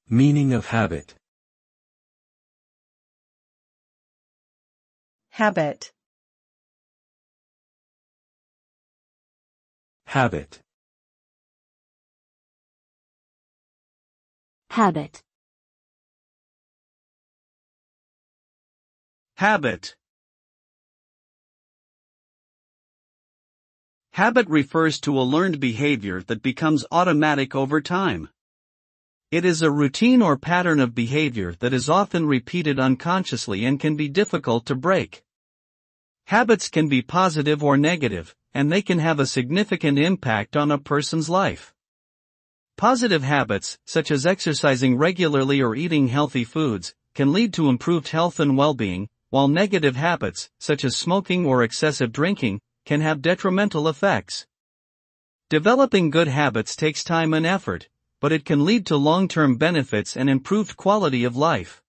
Meaning of habit. Habit. Habit. Habit. Habit. Habit refers to a learned behavior that becomes automatic over time. It is a routine or pattern of behavior that is often repeated unconsciously and can be difficult to break. Habits can be positive or negative, and they can have a significant impact on a person's life. Positive habits, such as exercising regularly or eating healthy foods, can lead to improved health and well-being, while negative habits, such as smoking or excessive drinking, can have detrimental effects. Developing good habits takes time and effort, but it can lead to long-term benefits and improved quality of life.